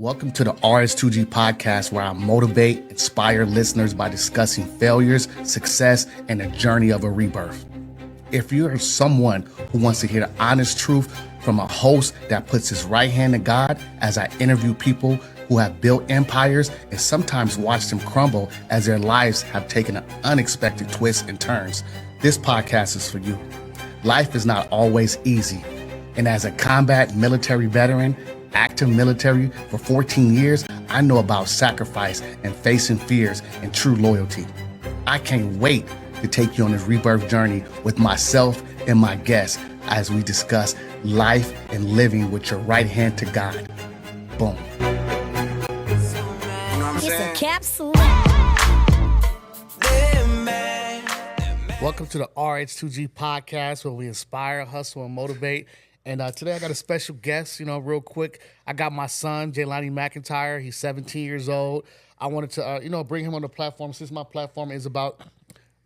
Welcome to the RS2G podcast, where I motivate, inspire listeners by discussing failures, success, and the journey of a rebirth. If you are someone who wants to hear the honest truth from a host that puts his right hand to God, as I interview people who have built empires and sometimes watched them crumble as their lives have taken an unexpected twists and turns, this podcast is for you. Life is not always easy. And as a combat military veteran, active military for 14 years, I know about sacrifice and facing fears and true loyalty. I can't wait to take you on this rebirth journey with myself and my guests as we discuss life and living with your right hand to God. Boom. It's a capsule. Welcome to the RH2G podcast, where we inspire, hustle, and motivate. And today I got a special guest, real quick. I got my son, JaYlani McIntyre. He's 17 years old. I wanted to, bring him on the platform. Since my platform is about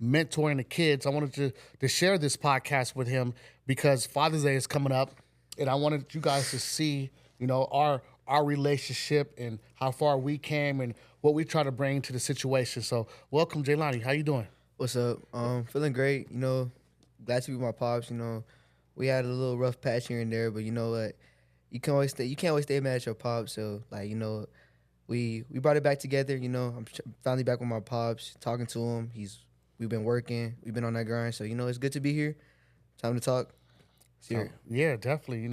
mentoring the kids, I wanted to share this podcast with him because Father's Day is coming up. And I wanted you guys to see, our relationship and how far we came and what we try to bring to the situation. So welcome, JaYlani. How you doing? What's up? Feeling great. Glad to be with my pops. We had a little rough patch here and there, but you know what? You can't always stay mad at your pops. So we brought it back together. I'm finally back with my pops, talking to him. We've been working, we've been on that grind. So it's good to be here. Time to talk. Yeah, definitely.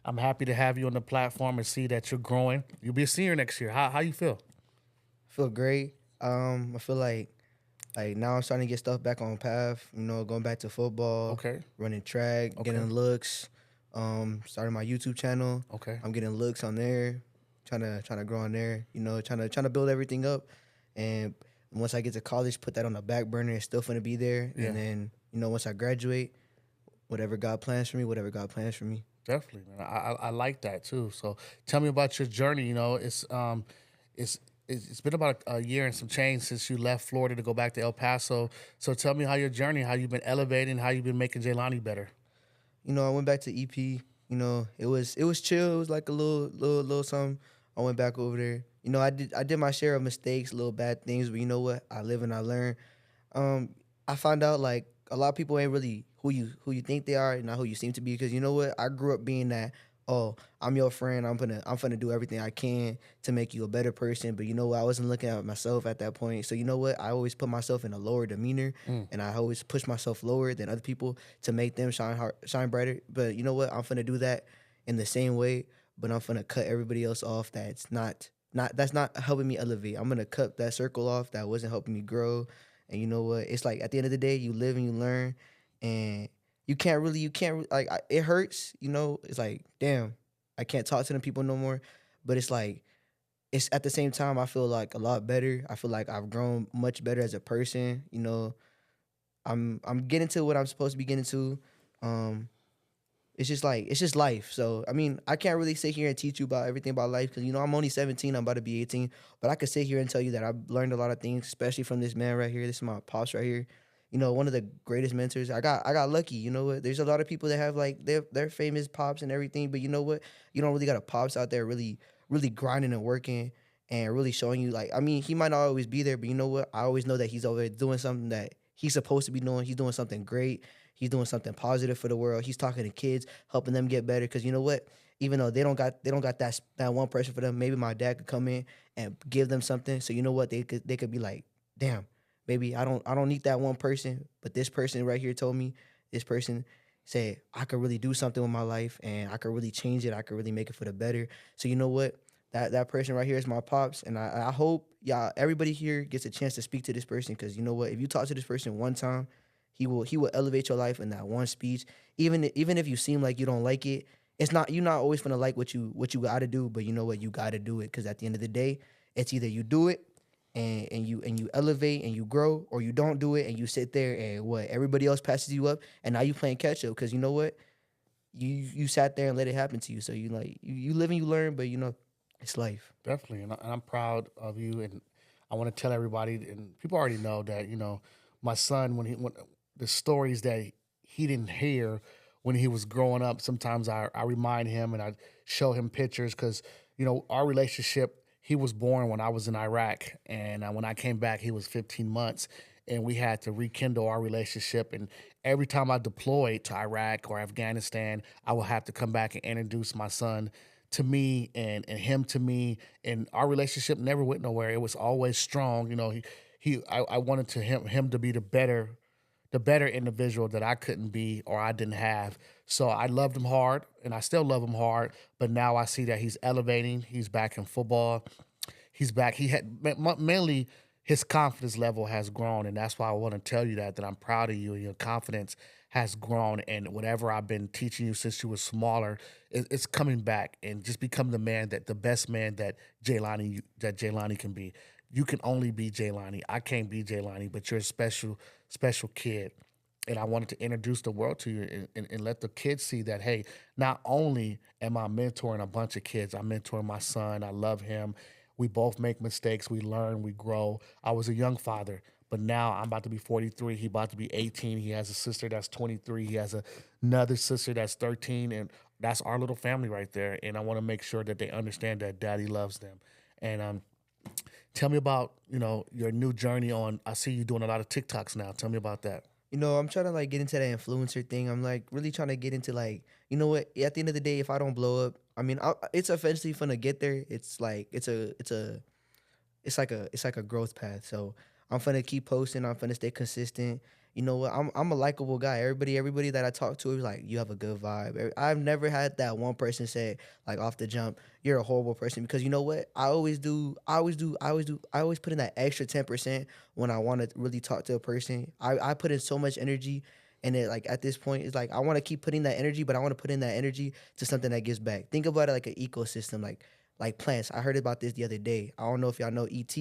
I'm happy to have you on the platform and see that you're growing. You'll be a senior next year. How you feel? I feel great. I feel like now I'm starting to get stuff back on path, going back to football, Okay. running track, getting looks, starting my YouTube channel. Okay. I'm getting looks on there, trying to grow on there, trying to build everything up. And once I get to college, put that on the back burner. It's still going to be there. Yeah. And then, once I graduate, whatever God plans for me. Definitely, man. I like that too. So tell me about your journey. It's been about a year and some change since you left Florida to go back to El Paso. So tell me how you've been elevating, how you've been making JaYlani better. I went back to EP. It was chill. It was like a little something. I went back over there. I did my share of mistakes, little bad things, but you know what? I live and I learn. I found out like a lot of people ain't really who you think they are and not who you seem to be, because you know what? I grew up being that, oh, I'm your friend. I'm gonna do everything I can to make you a better person. But you know what? I wasn't looking at myself at that point. So you know what? I always put myself in a lower demeanor, and I always push myself lower than other people to make them shine brighter. But you know what? I'm gonna do that in the same way, but I'm gonna cut everybody else off that's not helping me elevate. I'm gonna cut that circle off that wasn't helping me grow. And you know what? It's like at the end of the day, you live and you learn, and you can't like it hurts. It's like, damn, I can't talk to them people no more. But it's like, it's at the same time, I feel like a lot better. I feel like I've grown much better as a person. I'm getting to what I'm supposed to be getting to. It's just life. So, I can't really sit here and teach you about everything about life because, I'm only 17. I'm about to be 18. But I could sit here and tell you that I've learned a lot of things, especially from this man right here. This is my pops right here. One of the greatest mentors. I got lucky. You know what? There's a lot of people that have like they're famous pops and everything, but you know what? You don't really got a pops out there really, really grinding and working and really showing you he might not always be there, but you know what? I always know that he's over there doing something that he's supposed to be doing. He's doing something great. He's doing something positive for the world. He's talking to kids, helping them get better. Because you know what? Even though they don't got that one person for them, maybe my dad could come in and give them something. So you know what? They could be like, damn. Maybe I don't need that one person, but this person right here told me, this person said I could really do something with my life and I could really change it. I could really make it for the better. So you know what? That person right here is my pops, and I hope everybody here gets a chance to speak to this person, because you know what? If you talk to this person one time, he will elevate your life in that one speech. Even if you seem like you don't like it, you're not always gonna like what you got to do, but you know what? You got to do it, because at the end of the day, it's either you do it and you elevate and you grow, or you don't do it and you sit there and everybody else passes you up, and now you playing catch up, because you know what, you sat there and let it happen to you. So you live and you learn, but it's life. Definitely, and I'm proud of you, and I want to tell everybody, and people already know that my son, when the stories that he didn't hear when he was growing up, sometimes I remind him and I show him pictures, because Our relationship, he was born when I was in Iraq. And when I came back, he was 15 months. And we had to rekindle our relationship. And every time I deployed to Iraq or Afghanistan, I would have to come back and introduce my son to me and him to me. And our relationship never went nowhere. It was always strong. I wanted him to be the better individual that I couldn't be or I didn't have. So I loved him hard and I still love him hard. But now I see that he's elevating. He's back in football. He's back. He had mainly his confidence level has grown. And that's why I want to tell you that I'm proud of you and your confidence has grown. And whatever I've been teaching you since you were smaller, it's coming back and just become the best man that JaYlani can be. You can only be JaYlani. I can't be JaYlani, but you're a special kid. And I wanted to introduce the world to you and let the kids see that, hey, not only am I mentoring a bunch of kids, I'm mentoring my son. I love him. We both make mistakes. We learn, we grow. I was a young father, but now I'm about to be 43. He about to be 18. He has a sister that's 23. He has another sister that's 13. And that's our little family right there. And I want to make sure that they understand that daddy loves them. And tell me about, your new journey on, I see you doing a lot of TikToks now. Tell me about that. I'm trying to like get into that influencer thing. I'm like really trying to get into like, you know what? At the end of the day, if I don't blow up, I mean, it's eventually gonna get there. It's like it's like a growth path. So I'm gonna keep posting. I'm gonna stay consistent. You know what? I'm a likable guy. Everybody that I talk to is like, you have a good vibe. I've never had that one person say like off the jump, you're a horrible person, because you know what? I always put in that extra 10% when I want to really talk to a person. I put in so much energy. And it like at this point, it's like I want to keep putting that energy, but I want to put in that energy to something that gives back. Think about it like an ecosystem, like plants. I heard about this the other day. I don't know if y'all know ET.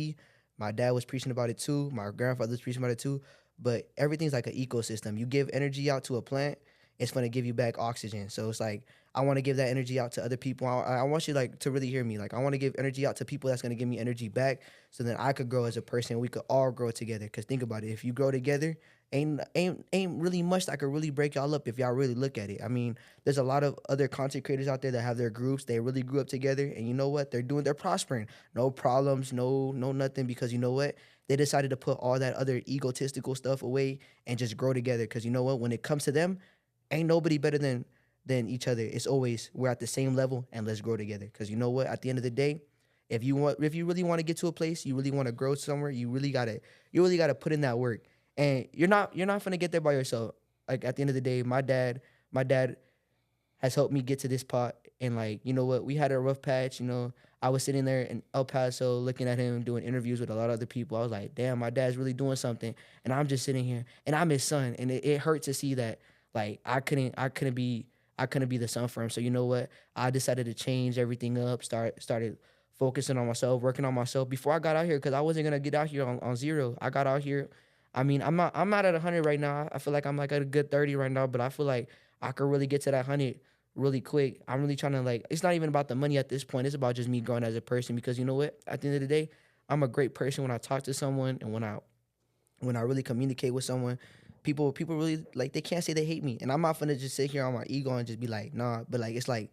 My dad was preaching about it too. My grandfather was preaching about it too. But everything's like an ecosystem. You give energy out to a plant, it's gonna give you back oxygen. So it's like I want to give that energy out to other people. I want you like to really hear me. Like I want to give energy out to people that's gonna give me energy back, so then I could grow as a person. We could all grow together. Cause think about it, if you grow together, ain't really much that could really break y'all up if y'all really look at it. I mean, there's a lot of other content creators out there that have their groups. They really grew up together, and you know what? They're prospering. No problems, no nothing, because you know what? They decided to put all that other egotistical stuff away and just grow together. Because you know what? When it comes to them, ain't nobody better than each other. It's always we're at the same level and let's grow together. Because you know what? At the end of the day, if you really want to get to a place, you really want to grow somewhere, you really gotta put in that work. And you're not gonna get there by yourself. Like at the end of the day, my dad has helped me get to this pot. And like, you know what? We had a rough patch. I was sitting there in El Paso looking at him doing interviews with a lot of other people. I was like, damn, my dad's really doing something. And I'm just sitting here and I'm his son. And it hurt to see that like I couldn't be the son for him. So you know what? I decided to change everything up, started focusing on myself, working on myself before I got out here, because I wasn't gonna get out here on zero. I got out here. I mean, I'm not at 100 right now. I feel like I'm like at a good 30 right now, but I feel like I could really get to that 100 really quick. I'm really trying to like, it's not even about the money at this point. It's about just me growing as a person, because you know what? At the end of the day, I'm a great person when I talk to someone, and when I really communicate with someone. People really like, they can't say they hate me. And I'm not gonna just sit here on my ego and just be like, nah, but like it's like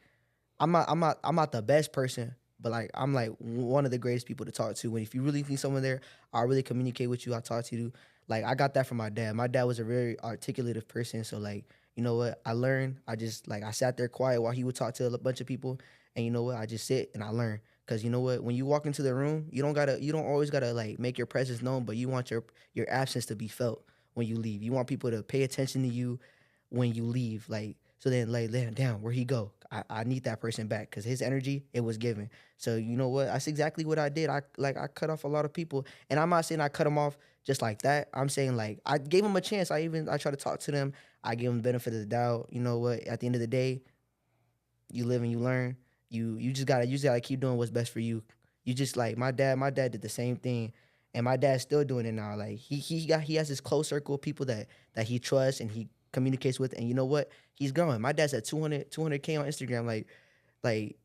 I'm not the best person, but like I'm like one of the greatest people to talk to. When if you really need someone there, I'll really communicate with you. I'll talk to you. Like I got that from my dad. My dad was a very articulative person. So like, you know what? I learned. I just like I sat there quiet while he would talk to a bunch of people. And you know what? I just sit and I learn. Cause you know what? When you walk into the room, you don't always gotta like make your presence known, but you want your absence to be felt when you leave. You want people to pay attention to you when you leave. Like, so then like, damn, where he go? I need that person back, because his energy, it was given. So you know what? That's exactly what I did. I cut off a lot of people, and I'm not saying I cut them off just like that. I'm saying like I gave them a chance. I tried to talk to them. I gave them the benefit of the doubt. You know what? At the end of the day, you live and you learn. You just gotta keep doing what's best for you. You just like my dad did the same thing, and my dad's still doing it now. Like he has this close circle of people that he trusts and he communicates with, and you know what? He's growing. My dad's at 200K on Instagram, like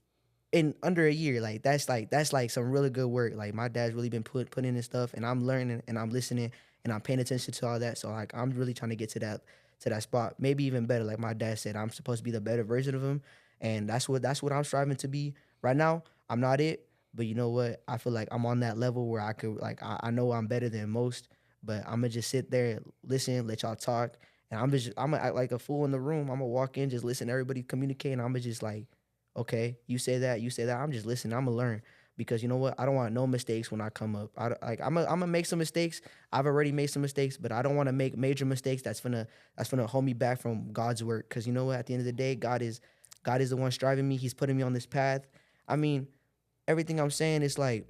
in under a year. Like that's like some really good work. Like my dad's really been putting in stuff, and I'm learning and I'm listening and I'm paying attention to all that. So like I'm really trying to get to that spot, maybe even better. Like my dad said, I'm supposed to be the better version of him, and that's what I'm striving to be right now. I'm not it, but you know what? I feel like I'm on that level where I could like I know I'm better than most, but I'm gonna just sit there, listen, let y'all talk, and I'm gonna act like a fool in the room. I'm gonna walk in, just listen to everybody communicate, and I'm gonna just like, okay, you say that. I'm just listening. I'm gonna learn because you know what? I don't want no mistakes when I come up. I'm gonna make some mistakes. I've already made some mistakes, but I don't want to make major mistakes. That's gonna hold me back from God's work. Because you know what? At the end of the day, God is the one striving me. He's putting me on this path. I mean, everything I'm saying is like,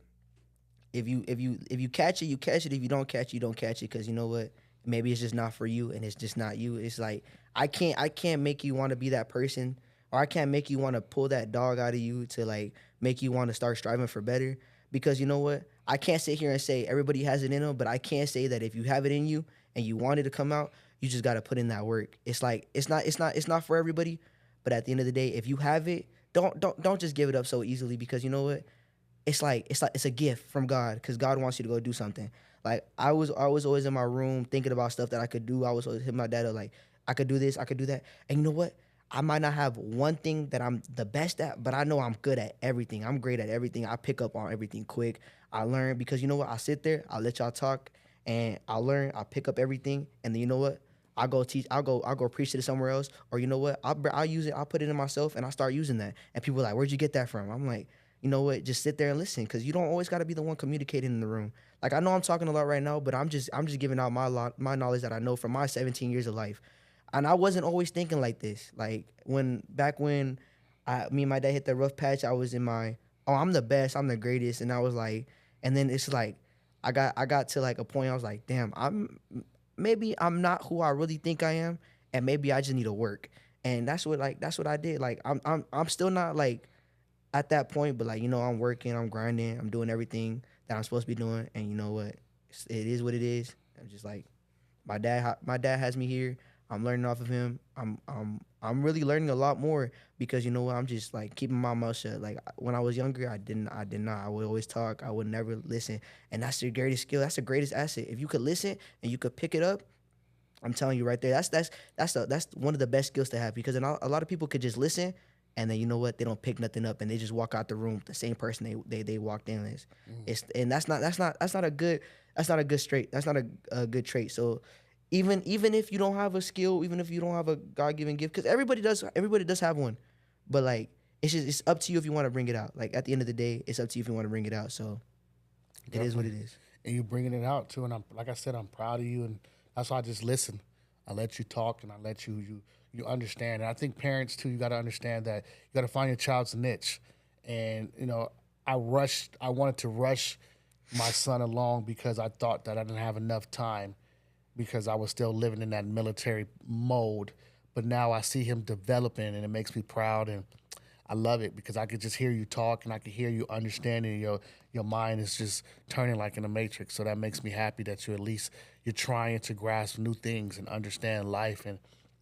if you catch it, you catch it. If you don't catch it, you don't catch it. Because you know what? Maybe it's just not for you, and it's just not you. It's like I can't make you want to be that person, or I can't make you want to pull that dog out of you to like make you want to start striving for better. Because you know what? I can't sit here and say everybody has it in them, but I can say that if you have it in you and you want it to come out, you just got to put in that work. It's like it's not for everybody, but at the end of the day, if you have it, don't just give it up so easily. Because you know what? It's a gift from God, because God wants you to go do something. Like I was always in my room thinking about stuff that I could do. I was always hitting my dad up like, I could do this, I could do that. And you know what? I might not have one thing that I'm the best at, but I know I'm good at everything. I'm great at everything. I pick up on everything quick. I learn because you know what? I sit there, I'll let y'all talk, and I'll learn. I'll pick up everything, and then you know what? I'll go teach. I'll go preach it somewhere else, or you know what? I'll use it. I'll put it in myself, and I start using that. And people are like, "Where'd you get that from?" I'm like, you know what? Just sit there and listen, because you don't always got to be the one communicating in the room. Like I know I'm talking a lot right now, but I'm just giving out my knowledge that I know from my 17 years of life. And I wasn't always thinking like this. Like back when me and my dad hit the rough patch, I was in my, oh, I'm the best, I'm the greatest, and I was like, and then it's like I got to like a point I was like, damn, maybe I'm not who I really think I am, and maybe I just need to work. And that's what I did. Like I'm still not like at that point, but like, you know, I'm working, I'm grinding, I'm doing everything that I'm supposed to be doing, and you know what? It is what it is. I'm just like, my dad has me here. I'm learning off of him. I'm really learning a lot more, because you know what? I'm just like keeping my mouth shut. Like when I was younger, I did not. I would always talk. I would never listen. And that's the greatest skill. That's the greatest asset. If you could listen and you could pick it up, I'm telling you right there, that's one of the best skills to have. Because a lot of people could just listen, and then you know what? They don't pick nothing up, and they just walk out the room the same person they walked in as. And that's not a good trait. So even if you don't have a skill, even if you don't have a God-given gift, because everybody does have one, but like it's up to you if you want to bring it out. Like at the end of the day, it's up to you if you want to bring it out. So it is what it is. And you bringing it out too. And like I said, I'm proud of you, and that's why I just listen. I let you talk, and I let you understand. And I think parents too, you got to understand that you got to find your child's niche. And you know, I wanted to rush my son along because I thought that I didn't have enough time, because I was still living in that military mode. But now I see him developing, and it makes me proud, and I love it, because I could just hear you talk, and I could hear you understanding. Your mind is just turning like in a matrix. So that makes me happy that you're trying to grasp new things and understand life, and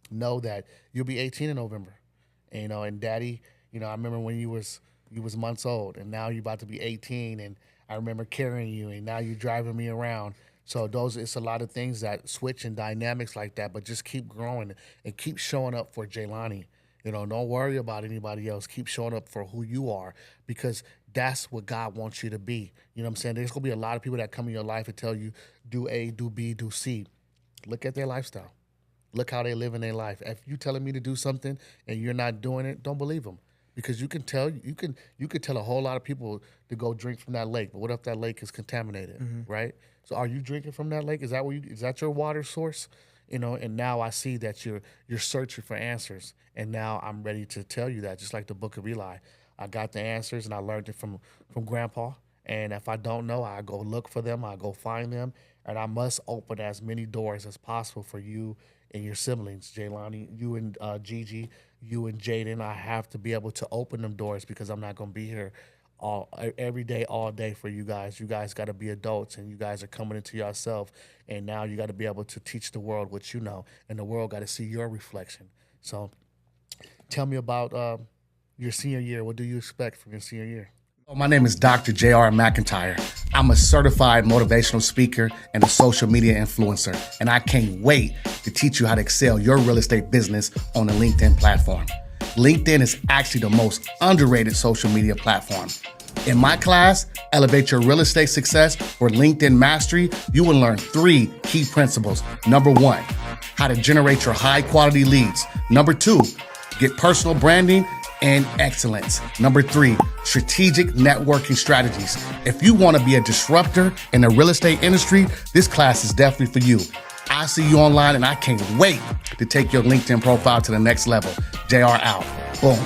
know that you'll be 18 in November. And, you know, and Daddy, you know, I remember when you was months old, and now you're about to be 18, and I remember carrying you, and now you're driving me around. So it's a lot of things that switch and dynamics like that, but just keep growing and keep showing up for JaYlani. You know, don't worry about anybody else. Keep showing up for who you are, because that's what God wants you to be. You know what I'm saying? There's going to be a lot of people that come in your life and tell you, do A, do B, do C. Look at their lifestyle. Look how they live in their life. If you're telling me to do something and you're not doing it, don't believe them. Because you could tell a whole lot of people to go drink from that lake, but what if that lake is contaminated, right? So are you drinking from that lake? Is that your water source? You know, and now I see that you're searching for answers, and now I'm ready to tell you that. Just like the Book of Eli, I got the answers, and I learned it from Grandpa. And if I don't know, I go look for them, I go find them, and I must open as many doors as possible for you and your siblings, JaYlani, you and Gigi, you and Jaden. I have to be able to open them doors, because I'm not going to be here every day, all day for you guys. You guys got to be adults, and you guys are coming into yourself, and now you got to be able to teach the world what you know, and the world got to see your reflection. So tell me about your senior year. What do you expect from your senior year? My name is Dr. JaYlani McIntyre. I'm a certified motivational speaker and a social media influencer, and I can't wait to teach you how to excel your real estate business on the LinkedIn platform. LinkedIn is actually the most underrated social media platform. In my class, Elevate Your Real Estate Success for LinkedIn Mastery, you will learn 3 key principles. Number 1, how to generate your high quality leads. Number 2, get personal branding and excellence. Number 3, strategic networking strategies. If you want to be a disruptor in the real estate industry, this class is definitely for you. I'll see you online, and I can't wait to take your LinkedIn profile to the next level. JR out. Boom.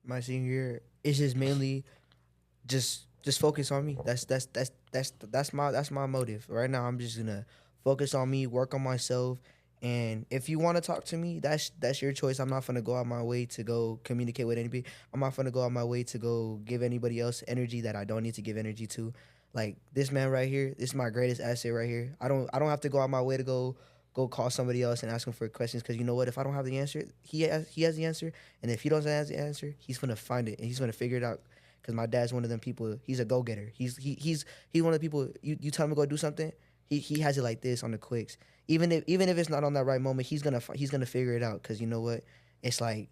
My senior year is just mainly just focus on me. That's my motive. Right now I'm just gonna focus on me, work on myself. And if you want to talk to me, that's your choice. I'm not gonna go out my way to go communicate with anybody. I'm not gonna go out my way to go give anybody else energy that I don't need to give energy to. Like this man right here, this is my greatest asset right here. I don't have to go out my way to go call somebody else and ask him for questions, because you know what? If I don't have the answer, he has the answer, and if he doesn't have the answer, he's gonna find it and he's gonna figure it out. Because my dad's one of them people. He's a go getter. He's one of the people. You tell him to go do something, he has it like this on the quicks. Even if it's not on that right moment, he's gonna figure it out. Because you know what? It's like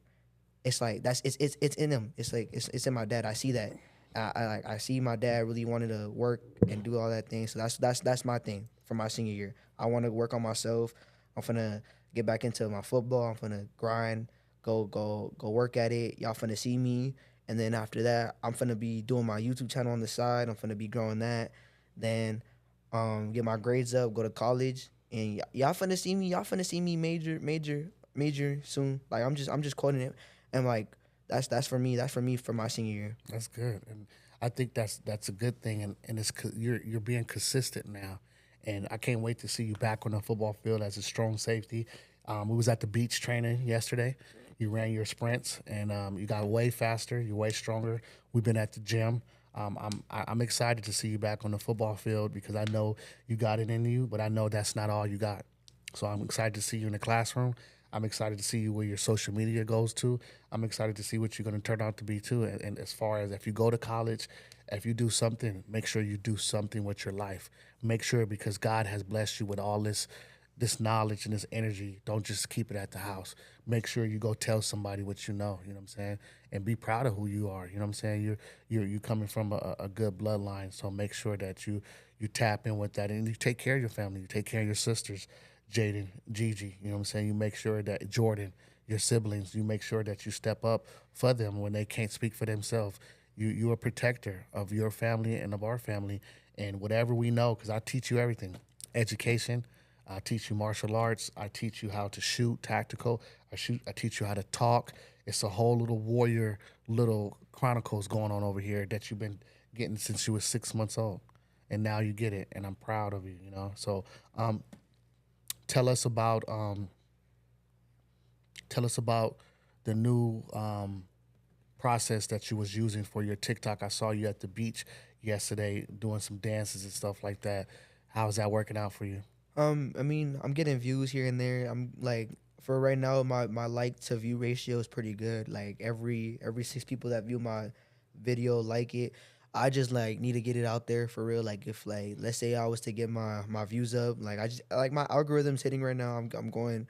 that's it's in him. It's like it's in my dad. I see that. I see my dad really wanted to work and do all that thing. So that's my thing for my senior year. I want to work on myself. I'm finna get back into my football. I'm finna grind, go work at it. Y'all finna see me. And then after that, I'm finna be doing my YouTube channel on the side. I'm finna be growing that. Then get my grades up, go to college. And y'all finna see me. Y'all finna see me major soon. Like I'm just quoting it. And like that's for me. That's for me for my senior year. That's good, and I think that's a good thing, and you're being consistent now, and I can't wait to see you back on the football field as a strong safety. We was at the beach training yesterday. You ran your sprints, and you got way faster. You're way stronger. We've been at the gym. I'm excited to see you back on the football field because I know you got it in you, but I know that's not all you got. So I'm excited to see you in the classroom. I'm excited to see you where your social media goes to. I'm excited to see what you're going to turn out to be too. And as far as if you go to college, if you do something, make sure you do something with your life. Make sure, because God has blessed you with all this knowledge and this energy. Don't just keep it at the house. Make sure you go tell somebody what you know. You know what I'm saying? And be proud of who you are. You know what I'm saying? You're coming from a good bloodline. So make sure that you tap in with that, and you take care of your family. You take care of your sisters. Jaden, Gigi, you know what I'm saying? You make sure that Jordan, your siblings, you make sure that you step up for them when they can't speak for themselves. You're a protector of your family and of our family, and whatever we know, because I teach you everything. Education, I teach you martial arts, I teach you how to shoot tactical, I teach you how to talk. It's a whole little warrior, little chronicles going on over here that you've been getting since you were 6 months old, and now you get it, and I'm proud of you, you know? So, tell us about the new process that you was using for your TikTok. I saw you at the beach yesterday doing some dances and stuff like that. How's that working out for you? I mean, I'm getting views here and there. I'm like, for right now, my like to view ratio is pretty good. Like every 6 people that view my video like it. I just like need to get it out there for real. Like if like let's say I was to get my views up, like I just like my algorithm's hitting right now. I'm going,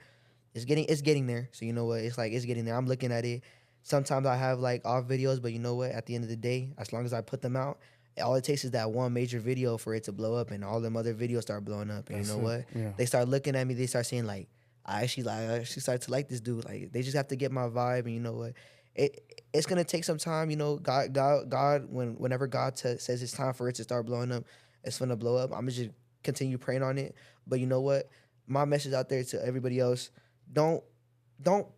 it's getting there. So you know what? It's like it's getting there. I'm looking at it. Sometimes I have like off videos, but you know what? At the end of the day, as long as I put them out, all it takes is that one major video for it to blow up, and all them other videos start blowing up. And you know what? Yeah. They start looking at me. They start saying like, I actually start to like this dude. Like they just have to get my vibe, and you know what? It's gonna take some time. You know, God, whenever God says it's time for it to start blowing up, it's gonna blow up. I'm gonna just continue praying on it. But you know what? My message out there to everybody else: don't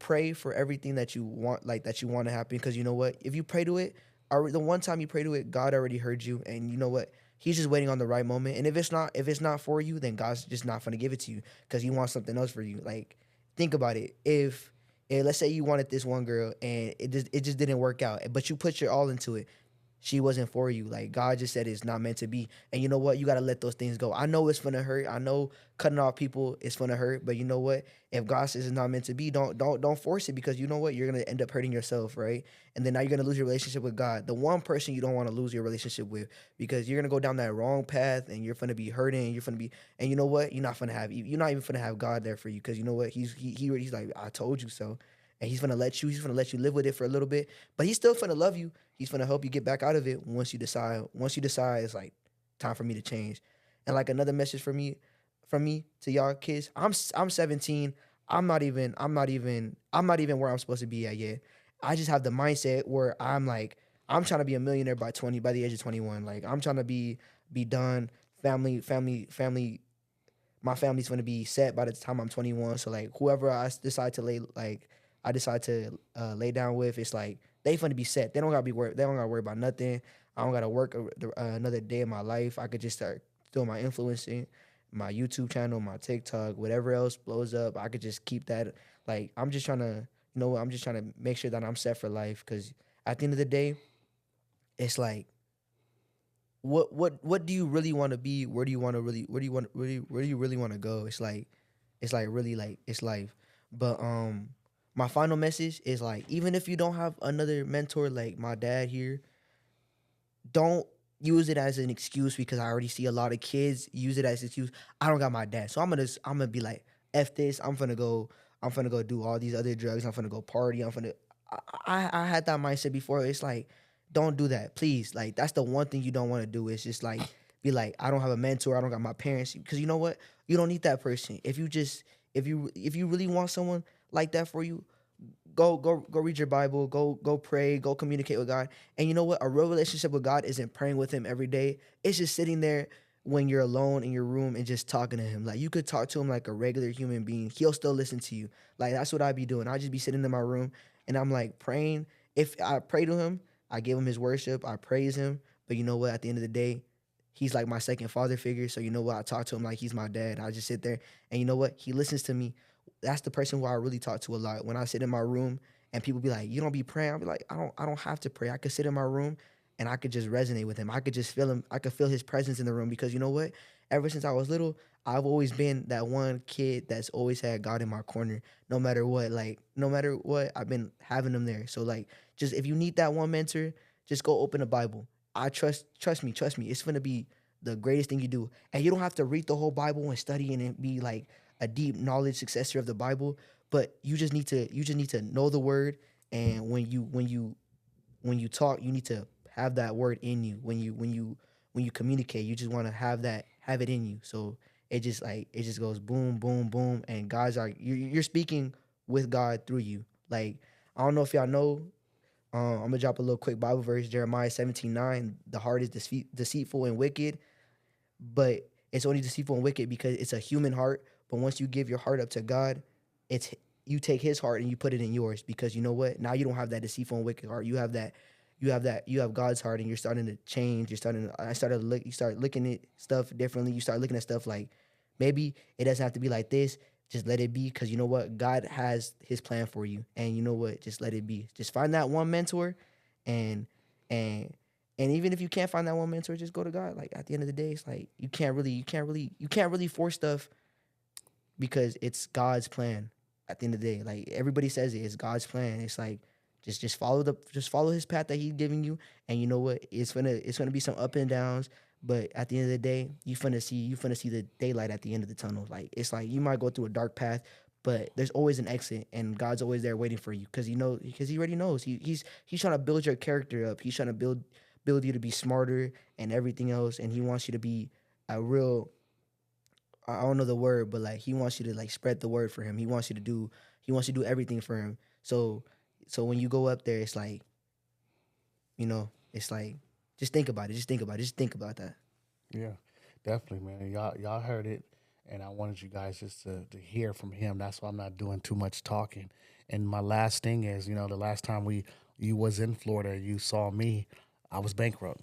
pray for everything that you want, like that you want to happen, because you know what? If you pray to it, or the one time you pray to it, God already heard you, and you know what? He's just waiting on the right moment. And if it's not for you, then God's just not gonna give it to you because He wants something else for you. Like think about it. If let's say you wanted this one girl and it just didn't work out, but you put your all into it, she wasn't for you. Like God just said it's not meant to be. And you know what? You got to let those things go. I know it's going to hurt. I know cutting off people is going to hurt, but you know what? If God says it's not meant to be, don't force it, because you know what? You're going to end up hurting yourself, right? And then now you're going to lose your relationship with God. The one person you don't want to lose your relationship with, because you're going to go down that wrong path and you're going to be hurting, and you're going to be, and you know what? You're not even going to have God there for you, because you know what? He's like, I told you so. and he's gonna let you live with it for a little bit, but he's still gonna love you. He's gonna help you get back out of it once you decide it's like time for me to change. And like another message from me to y'all kids, I'm 17. I'm not even where I'm supposed to be at yet. I just have the mindset where I'm like, I'm trying to be a millionaire by the age of 21. Like I'm trying to be done. Family, my family's gonna be set by the time I'm 21. So like whoever I decide to lay down with, it's like they gonna be set. They don't gotta be worried. They don't gotta worry about nothing. I don't gotta work another day in my life. I could just start doing my influencing, my YouTube channel, my TikTok, whatever else blows up. I could just keep that. Like I'm just trying to, I'm just trying to make sure that I'm set for life. Because at the end of the day, it's like what do you really want to be? Where do you want to really where do you really want to go? It's like really like it's life. But my final message is like even if you don't have another mentor like my dad here, don't use it as an excuse because I already see a lot of kids use it as an excuse. I don't got my dad. So I'm gonna be like, F this, I'm gonna go do all these other drugs, I'm gonna go party, I had that mindset before. It's like, don't do that, please. Like that's the one thing you don't want to do. It's just like be like, I don't have a mentor, I don't got my parents. Because you know what? You don't need that person. If you really want someone like that for you, go read your Bible, go pray, go communicate with God. And you know what? A real relationship with God isn't praying with him every day. It's just sitting there when you're alone in your room and just talking to him. Like you could talk to him like a regular human being. He'll still listen to you. Like that's what I'd be doing. I'd just be sitting in my room and I'm like praying. If I pray to him, I give him his worship, I praise him. But you know what? At the end of the day, he's like my second father figure. So you know what? I talk to him like he's my dad. I just sit there and you know what? He listens to me. That's the person who I really talk to a lot. When I sit in my room and people be like, "You don't be praying," I'll be like, I don't have to pray. I could sit in my room and I could just resonate with him. I could just feel him. I could feel his presence in the room because you know what? Ever since I was little, I've always been that one kid that's always had God in my corner. No matter what, no matter what, I've been having him there. So like, just if you need that one mentor, just go open the Bible. I trust me. It's gonna be the greatest thing you do. And you don't have to read the whole Bible and study and be like a deep knowledge successor of the Bible, but you just need to know the word. And when you talk, you need to have that word in you. When you communicate, you just want to have it in you. So it just goes boom, boom, boom, and God's like you're speaking with God through you. Like I don't know if y'all know. I'm gonna drop a little quick Bible verse, Jeremiah 17:9. The heart is deceitful and wicked, but it's only deceitful and wicked because it's a human heart. But once you give your heart up to God, it's you take his heart and you put it in yours because you know what? Now you don't have that deceitful and wicked heart. You have God's heart and you're starting to change. You start looking at stuff differently. You start looking at stuff like maybe it doesn't have to be like this. Just let it be because you know what? God has his plan for you. And you know what? Just let it be. Just find that one mentor and and and even if you can't find that one mentor, just go to God. Like at the end of the day, it's like you can't really force stuff because it's God's plan. At the end of the day, like everybody says it's God's plan. It's like just follow his path that he's giving you, and you know what? It's gonna be some up and downs, but at the end of the day, you finna see the daylight at the end of the tunnel. Like it's like you might go through a dark path, but there's always an exit, and God's always there waiting for you because he already knows. He's trying to build your character up. He's trying to build you to be smarter and everything else, and he wants you to be a real I don't know the word, but like he wants you to like spread the word for him. He wants you to do everything for him. So when you go up there, it's like, it's like just think about it. Just think about it. Just think about that. Yeah, definitely, man. Y'all heard it, and I wanted you guys just to hear from him. That's why I'm not doing too much talking. And my last thing is, the last time you was in Florida, you saw me, I was bankrupt.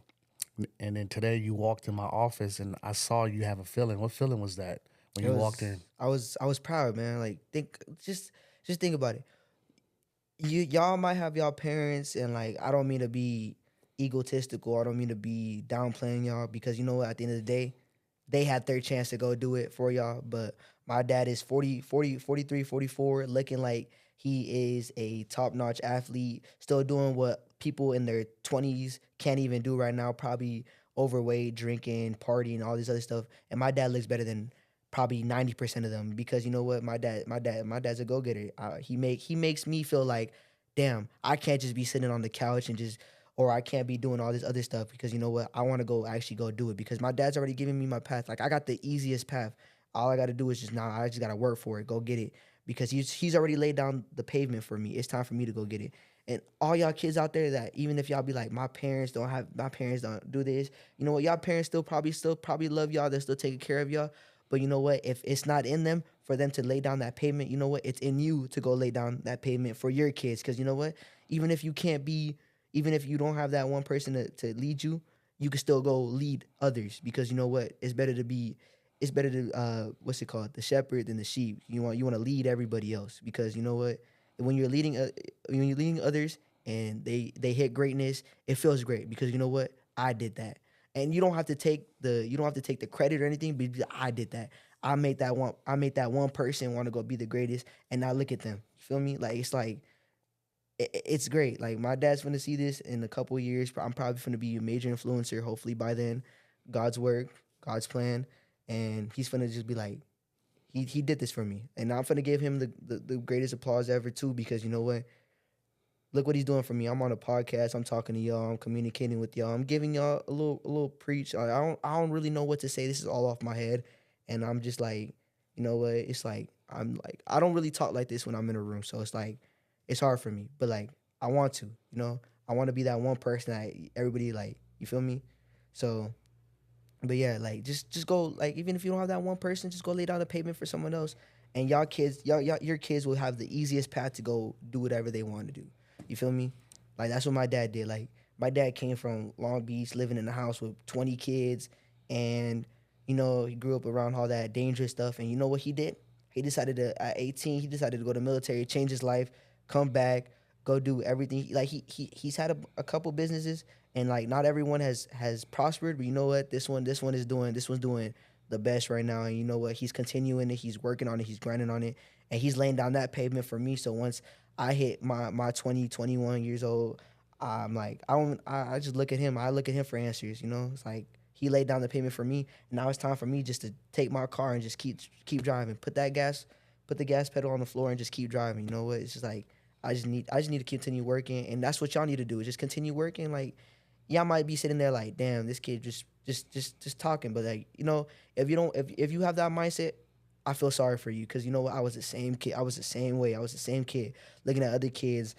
And then today you walked in my office and I saw you have a feeling. What feeling was that when you walked in? I was proud, man. Like just think about it. Y'all might have y'all parents, and like I don't mean to be egotistical. I don't mean to be downplaying y'all because you know what? At the end of the day, they had their chance to go do it for y'all. But my dad is 43, 44, looking like he is a top-notch athlete, still doing what people in their 20s can't even do right now, probably overweight, drinking, partying, all this other stuff. And my dad looks better than probably 90% of them, because you know what, my dad's a go-getter. He makes me feel like, damn, I can't just be sitting on the couch and just, or I can't be doing all this other stuff, because you know what, I want to go actually go do it, because my dad's already giving me my path. Like, I got the easiest path. All I got to do is just, I just got to work for it, go get it, because he's already laid down the pavement for me. It's time for me to go get it. And all y'all kids out there, that even if y'all be like, my parents don't do this, you know what, y'all parents still probably love y'all, they're still taking care of y'all. But you know what, if it's not in them for them to lay down that pavement, you know what, it's in you to go lay down that pavement for your kids. Because you know what, even if you can't be, even if you don't have that one person to lead you, you can still go lead others. Because you know what, it's better to what's it called, the shepherd than the sheep. You want to lead everybody else, because you know what, when you're leading when you're leading others and they hit greatness, it feels great, because you know what, I did that. And you don't have to take the credit or anything, but I did that. I made that one person want to go be the greatest, and now look at them. You feel me? Like, it's like, it's great. Like, my dad's gonna see this in a couple of years. I'm probably gonna be a major influencer. Hopefully by then, God's work, God's plan, and he's gonna just be like, he did this for me, and I'm gonna give him the greatest applause ever too, because you know what? Look what he's doing for me. I'm on a podcast. I'm talking to y'all. I'm communicating with y'all. I'm giving y'all a little preach. I don't really know what to say. This is all off my head, and I'm just like, you know what? It's like, I'm like, I don't really talk like this when I'm in a room, so it's like, it's hard for me. But like, I want to, I want to be that one person that everybody like. You feel me? So, but yeah, like, just go, like, even if you don't have that one person, just go lay down the pavement for someone else, and y'all kids, your kids will have the easiest path to go do whatever they want to do. You feel me? Like, that's what my dad did. Like, my dad came from Long Beach, living in a house with 20 kids, and he grew up around all that dangerous stuff. And you know what he did? He decided to, at 18, he decided to go to the military, change his life, come back, go do everything. Like, he's had a couple businesses, and like, not everyone has prospered, but you know what? This one's doing the best right now. And you know what? He's continuing it. He's working on it. He's grinding on it, and he's laying down that pavement for me. So once I hit my 20, 21 years old, I'm like, I just look at him. I look at him for answers. It's like, he laid down the pavement for me. And now it's time for me just to take my car and just keep driving. Put the gas pedal on the floor and just keep driving. You know what? It's just like, I just need to continue working, and that's what y'all need to do, is just continue working. Like, y'all might be sitting there like, damn, this kid just talking, but like, if you have that mindset, I feel sorry for you, because you know what, I was the same kid. I was the same way. I was the same kid looking at other kids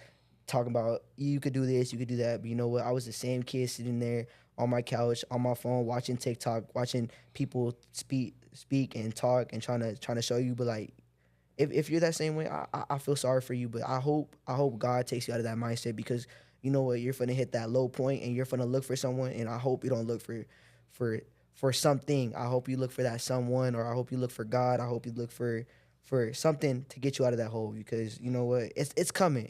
talking about, you could do this, you could do that, but you know what, I was the same kid sitting there on my couch, on my phone, watching TikTok, watching people speak and talk, and trying to show you. But like, if you're that same way, I feel sorry for you. But I hope God takes you out of that mindset, because you know what, you're gonna hit that low point, and you're gonna look for someone. And I hope you don't look for something. I hope you look for that someone, or I hope you look for God. I hope you look for something to get you out of that hole, because you know what, it's coming.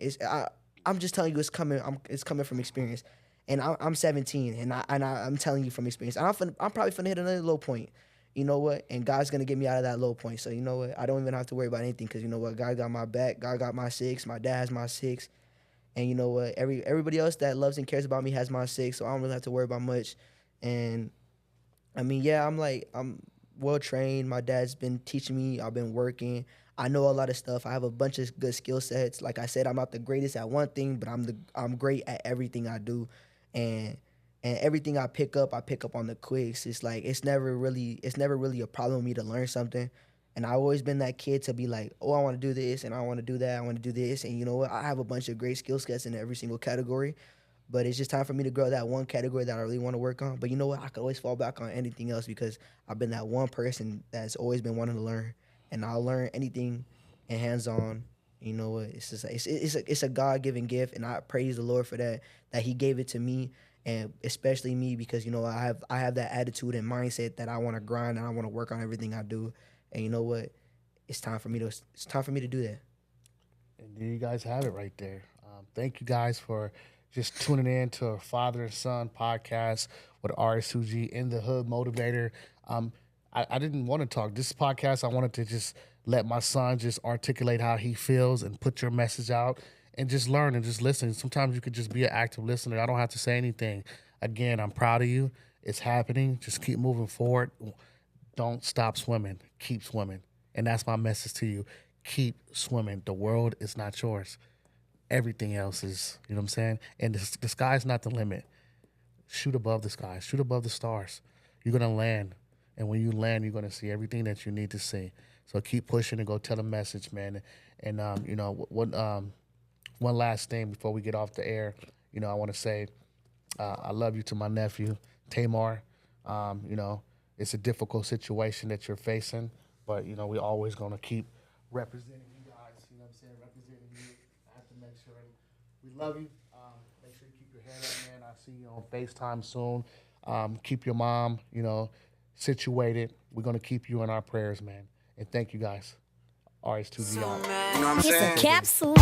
I'm just telling you, it's coming. It's coming from experience, and I'm 17, and I'm telling you from experience. And I'm probably gonna hit another low point. You know what? And God's gonna get me out of that low point. So you know what? I don't even have to worry about anything, because you know what? God got my back. God got my six. My dad has my six. And you know what? Everybody else that loves and cares about me has my six. So I don't really have to worry about much. And I mean, yeah, I'm well trained. My dad's been teaching me. I've been working. I know a lot of stuff. I have a bunch of good skill sets. Like I said, I'm not the greatest at one thing, but I'm great at everything I do. And everything I pick up on the quicks. It's like, it's never really a problem with me to learn something. And I've always been that kid to be like, oh, I want to do this, and I want to do that, I want to do this. And you know what? I have a bunch of great skill sets in every single category. But it's just time for me to grow that one category that I really want to work on. But you know what? I could always fall back on anything else, because I've been that one person that's always been wanting to learn. And I'll learn anything and hands on. You know what? It's just it's a God given gift, and I praise the Lord for that He gave it to me, and especially me, because you know I have that attitude and mindset that I want to grind, and I want to work on everything I do. And you know what? It's time for me to do that. And there you guys have it right there. Thank you guys for just tuning in to a father and son podcast with RSUG in the Hood Motivator. I didn't want to talk. This podcast, I wanted to just let my son just articulate how he feels and put your message out and just learn and just listen. Sometimes you could just be an active listener. I don't have to say anything. Again, I'm proud of you. It's happening. Just keep moving forward. don't stop swimming. Keep swimming. And that's my message to you. Keep swimming. The world is not yours. Everything else is, you know what I'm saying? And the sky's not the limit. Shoot above the sky. Shoot above the stars. You're going to land. And when you land, you're going to see everything that you need to see. So keep pushing and go tell the message, man. And, you know, one last thing before we get off the air, you know, I want to say I love you to my nephew, Tamar. You know, it's a difficult situation that you're facing, but, you know, we're always going to keep representing you guys, you know what I'm saying, representing you. I have to make sure we love you. Make sure you keep your head up, man. I'll see you on FaceTime soon. Keep your mom, you know, situated. We're going to keep you in our prayers, man. And thank you, guys. RS2G out. You know what I'm It's saying? a capsule.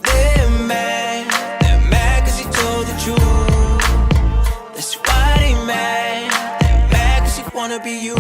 They're mad cause he told the truth. That's why they mad cause he wanna be you.